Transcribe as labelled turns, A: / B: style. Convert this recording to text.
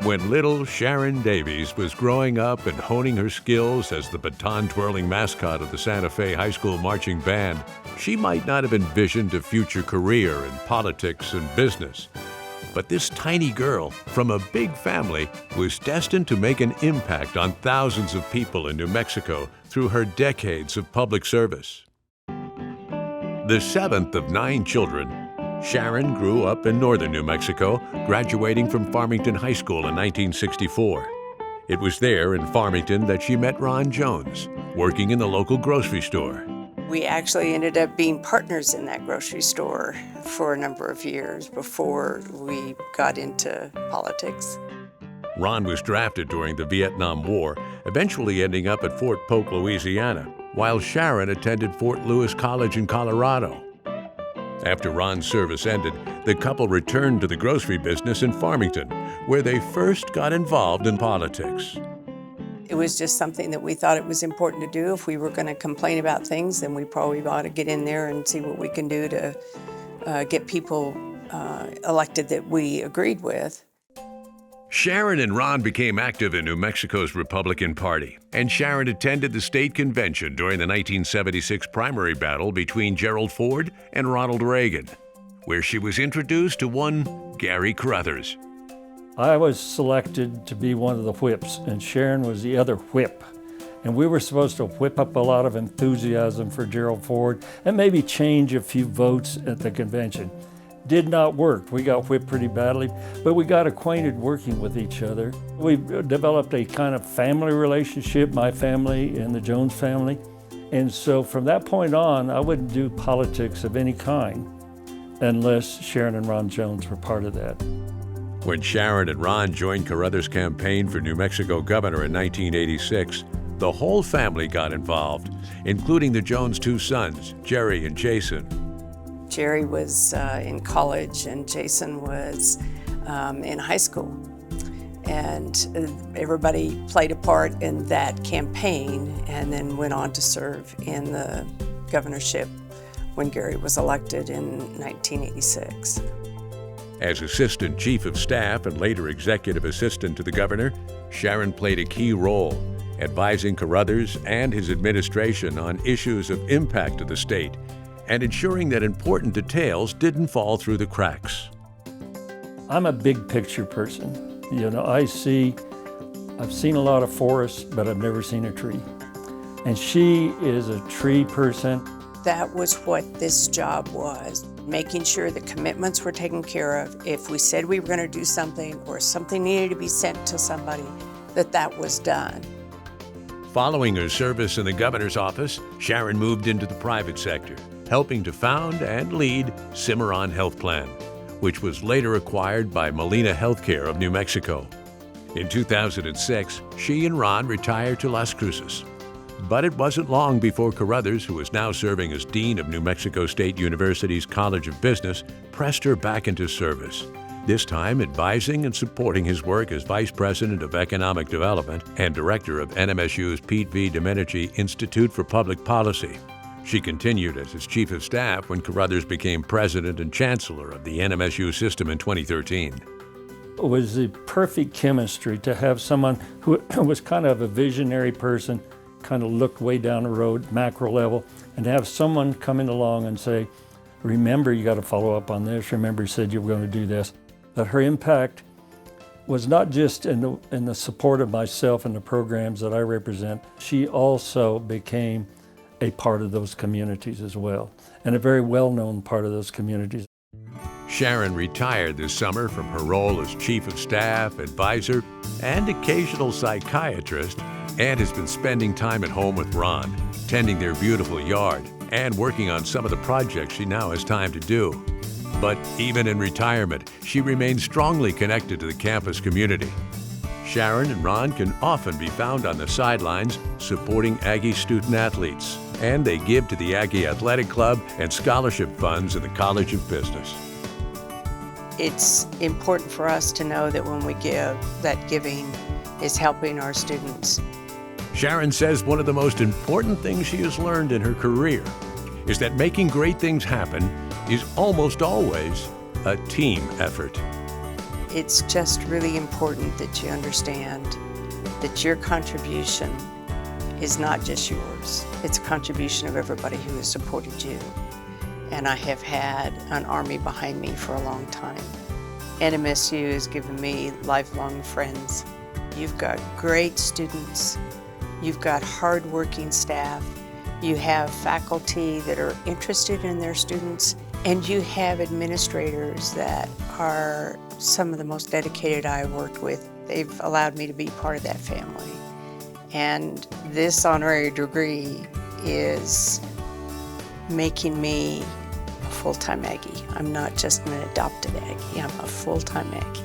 A: When little Sharon Davies was growing up and honing her skills as the baton-twirling mascot of the Santa Fe High School Marching Band, she might not have envisioned a future career in politics and business. But this tiny girl from a big family was destined to make an impact on thousands of people in New Mexico through her decades of public service. The seventh of 9 children, Sharon grew up in northern New Mexico, graduating from Farmington High School in 1964. It was there in Farmington that she met Ron Jones, working in the local grocery store.
B: We actually ended up being partners in that grocery store for a number of years before we got into politics.
A: Ron was drafted during the Vietnam War, eventually ending up at Fort Polk, Louisiana, while Sharon attended Fort Lewis College in Colorado. After Ron's service ended, the couple returned to the grocery business in Farmington, where they first got involved in politics.
B: It was just something that we thought it was important to do. If we were going to complain about things, then we probably ought to get in there and see what we can do to get people elected that we agreed with.
A: Sharon and Ron became active in New Mexico's Republican Party, and Sharon attended the state convention during the 1976 primary battle between Gerald Ford and Ronald Reagan, where she was introduced to one Gary Carruthers.
C: I was selected to be one of the whips, and Sharon was the other whip. And we were supposed to whip up a lot of enthusiasm for Gerald Ford and maybe change a few votes at the convention. Did not work. We got whipped pretty badly, but we got acquainted working with each other. We developed a kind of family relationship, my family and the Jones family. And so from that point on, I wouldn't do politics of any kind unless Sharon and Ron Jones were part of that.
A: When Sharon and Ron joined Carruthers' campaign for New Mexico governor in 1986, the whole family got involved, including the Jones' 2 sons, Jerry and Jason.
B: Jerry was in college and Jason was in high school. And everybody played a part in that campaign and then went on to serve in the governorship when Gary was elected in 1986.
A: As Assistant Chief of Staff and later Executive Assistant to the Governor, Sharon played a key role, advising Carruthers and his administration on issues of impact to the state and ensuring that important details didn't fall through the cracks.
C: I'm a big picture person. You know, I've seen a lot of forests, but I've never seen a tree. And she is a tree person.
B: That was what this job was, making sure the commitments were taken care of. If we said we were going to do something or something needed to be sent to somebody, that was done.
A: Following her service in the governor's office, Sharon moved into the private sector, helping to found and lead Cimarron Health Plan, which was later acquired by Molina Healthcare of New Mexico. In 2006, she and Ron retired to Las Cruces. But it wasn't long before Carruthers, who is now serving as Dean of New Mexico State University's College of Business, pressed her back into service, this time advising and supporting his work as Vice President of Economic Development and Director of NMSU's Pete V. Domenici Institute for Public Policy. She continued as his Chief of Staff when Carruthers became President and Chancellor of the NMSU system in 2013.
C: It was the perfect chemistry to have someone who was kind of a visionary person, kind of looked way down the road, macro level, and to have someone coming along and say, remember, you got to follow up on this. Remember, you said you were going to do this. That her impact was not just in the support of myself and the programs that I represent. She also became a part of those communities as well, and a very well-known part of those communities.
A: Sharon retired this summer from her role as Chief of Staff, advisor, and occasional psychiatrist, and has been spending time at home with Ron, tending their beautiful yard, and working on some of the projects she now has time to do. But even in retirement, she remains strongly connected to the campus community. Sharon and Ron can often be found on the sidelines supporting Aggie student athletes, and they give to the Aggie Athletic Club and scholarship funds in the College of Business.
B: It's important for us to know that when we give, that giving is helping our students.
A: Sharon says one of the most important things she has learned in her career is that making great things happen is almost always a team effort.
B: it's just really important that you understand that your contribution is not just yours. It's a contribution of everybody who has supported you. And I have had an army behind me for a long time. NMSU has given me lifelong friends. You've got great students. You've got hardworking staff. You have faculty that are interested in their students, and you have administrators that are some of the most dedicated I've worked with. They've allowed me to be part of that family. And this honorary degree is making me a full-time Aggie. I'm not just an adopted Aggie, I'm a full-time Aggie.